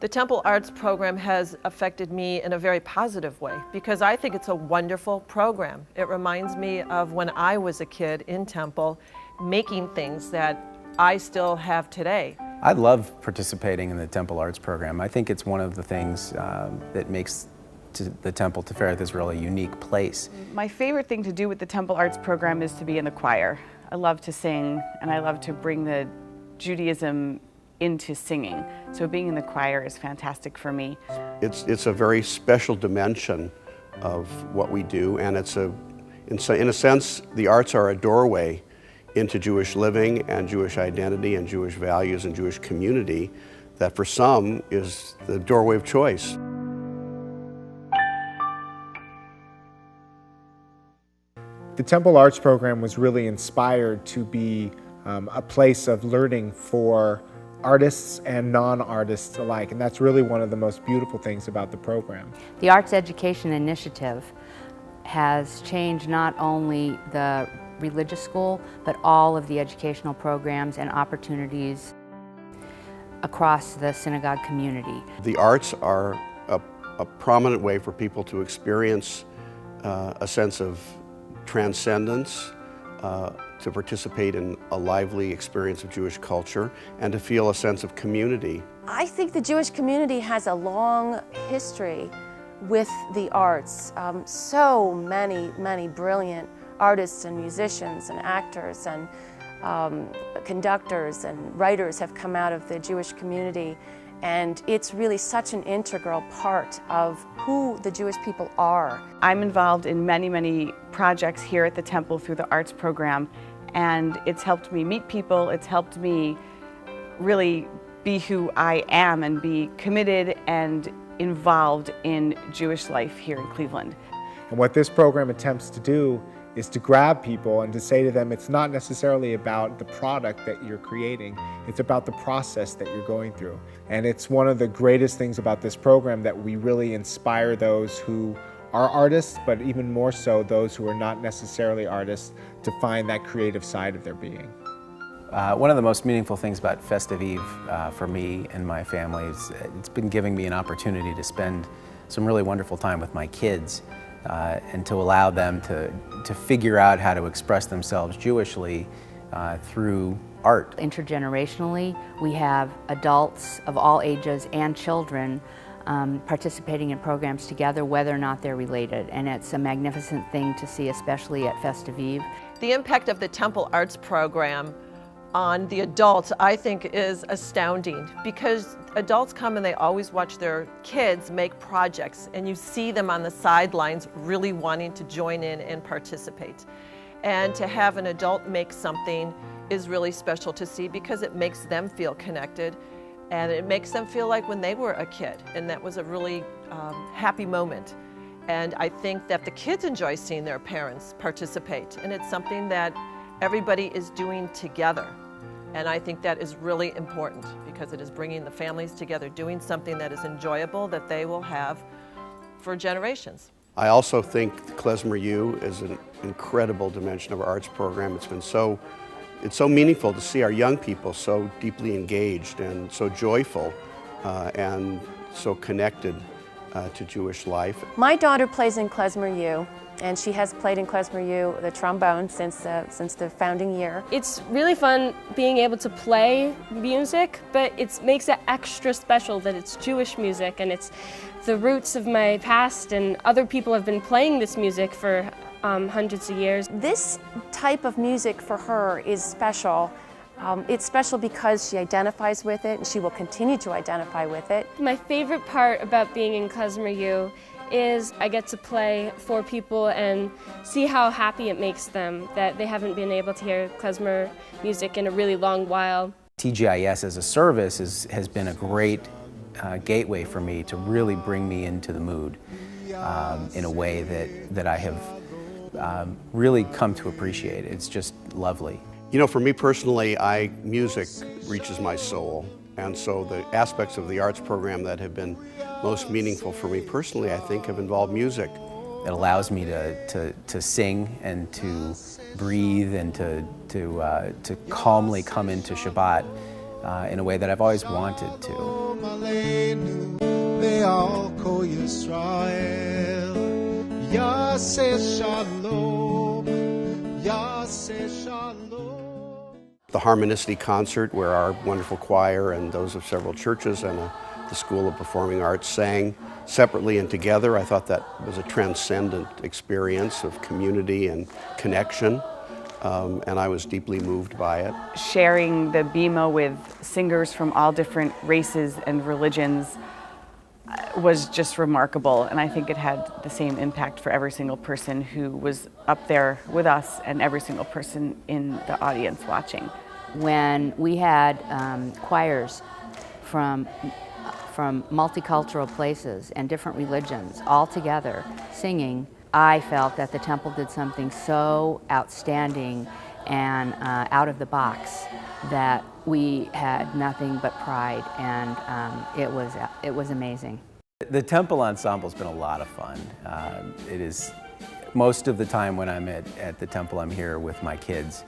The Temple Arts program has affected me in a very positive way because I think it's a wonderful program. It reminds me of when I was a kid in Temple making things that I still have today. I love participating in the Temple Arts program. I think it's one of the things that makes the Temple-Tifereth is really a unique place. My favorite thing to do with the Temple Arts program is to be in the choir. I love to sing and I love to bring the Judaism into singing. So being in the choir is fantastic for me. It's a very special dimension of what we do, and in a sense, the arts are a doorway into Jewish living and Jewish identity and Jewish values and Jewish community that for some is the doorway of choice. The Temple Arts program was really inspired to be a place of learning for artists and non-artists alike, and that's really one of the most beautiful things about the program. The Arts Education Initiative has changed not only the religious school, but all of the educational programs and opportunities across the synagogue community. The arts are a prominent way for people to experience a sense of transcendence, to participate in a lively experience of Jewish culture, and to feel a sense of community. I think the Jewish community has a long history with the arts. So many brilliant artists and musicians and actors and conductors and writers have come out of the Jewish community, and it's really such an integral part of who the Jewish people are. I'm involved in many projects here at the Temple through the arts program, and it's helped me meet people, it's helped me really be who I am and be committed and involved in Jewish life here in Cleveland. And what this program attempts to do is to grab people and to say to them, it's not necessarily about the product that you're creating, it's about the process that you're going through. And it's one of the greatest things about this program that we really inspire those who are artists, but even more so those who are not necessarily artists, to find that creative side of their being. One of the most meaningful things about Festive Eve for me and my family is it's been giving me an opportunity to spend some really wonderful time with my kids and to allow them to figure out how to express themselves Jewishly through art. Intergenerationally, we have adults of all ages and children participating in programs together, whether or not they're related, and it's a magnificent thing to see, especially at Festive Eve. The impact of the Temple Arts program on the adults, I think, is astounding, because adults come and they always watch their kids make projects, and you see them on the sidelines really wanting to join in and participate. And to have an adult make something is really special to see, because it makes them feel connected, and it makes them feel like when they were a kid, and that was a really happy moment. And I think that the kids enjoy seeing their parents participate, and it's something that everybody is doing together. And I think that is really important, because it is bringing the families together, doing something that is enjoyable that they will have for generations. I also think the Klezmer U is an incredible dimension of our arts program. It's so meaningful to see our young people so deeply engaged and so joyful and so connected to Jewish life. My daughter plays in Klezmer U, and she has played in Klezmer U the trombone since the founding year. It's really fun being able to play music, but it makes it extra special that it's Jewish music, and it's the roots of my past, and other people have been playing this music for hundreds of years. This type of music for her is special. It's special because she identifies with it, and she will continue to identify with it. My favorite part about being in Klezmer U is I get to play for people and see how happy it makes them that they haven't been able to hear klezmer music in a really long while. TGIS as a service has been a great gateway for me to really bring me into the mood in a way that I have really come to appreciate. It's just lovely. You know, for me personally, music reaches my soul. And so the aspects of the arts program that have been most meaningful for me personally, I think, have involved music. It allows me to sing and to breathe and to calmly come into Shabbat in a way that I've always wanted to. Israel, Yaseh Shalom, Yaseh Shalom. The Harmonicity concert, where our wonderful choir and those of several churches and the School of Performing Arts sang separately and together, I thought that was a transcendent experience of community and connection, and I was deeply moved by it. Sharing the bima with singers from all different races and religions was just remarkable, and I think it had the same impact for every single person who was up there with us and every single person in the audience watching. When we had choirs from multicultural places and different religions all together singing, I felt that the temple did something so outstanding and out of the box that we had nothing but pride, and it was amazing. The Temple Ensemble has been a lot of fun. It is most of the time when I'm at the Temple, I'm here with my kids,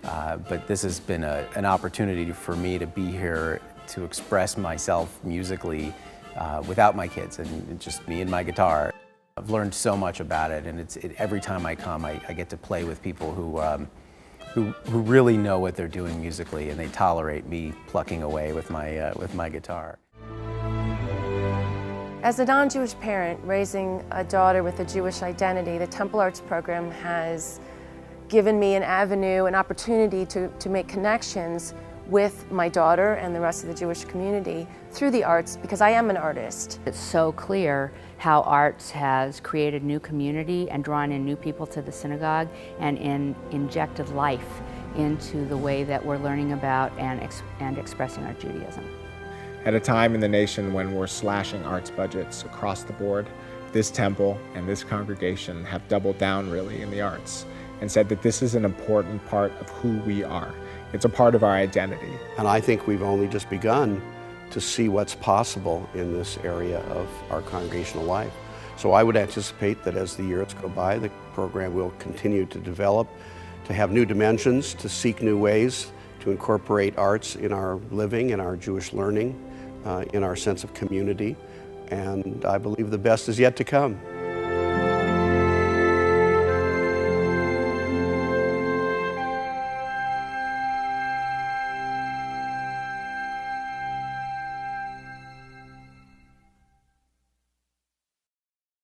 but this has been an opportunity for me to be here to express myself musically without my kids and just me and my guitar. I've learned so much about it, and every time I come, I get to play with people who really know what they're doing musically, and they tolerate me plucking away with my guitar. As a non-Jewish parent raising a daughter with a Jewish identity, the Temple Arts program has given me an avenue, an opportunity to make connections with my daughter and the rest of the Jewish community through the arts, because I am an artist. It's so clear how arts has created new community and drawn in new people to the synagogue and injected life into the way that we're learning about and expressing our Judaism. At a time in the nation when we're slashing arts budgets across the board, this temple and this congregation have doubled down really in the arts and said that this is an important part of who we are. It's a part of our identity. And I think we've only just begun to see what's possible in this area of our congregational life. So I would anticipate that as the years go by, the program will continue to develop, to have new dimensions, to seek new ways to incorporate arts in our living, in our Jewish learning, in our sense of community. And I believe the best is yet to come.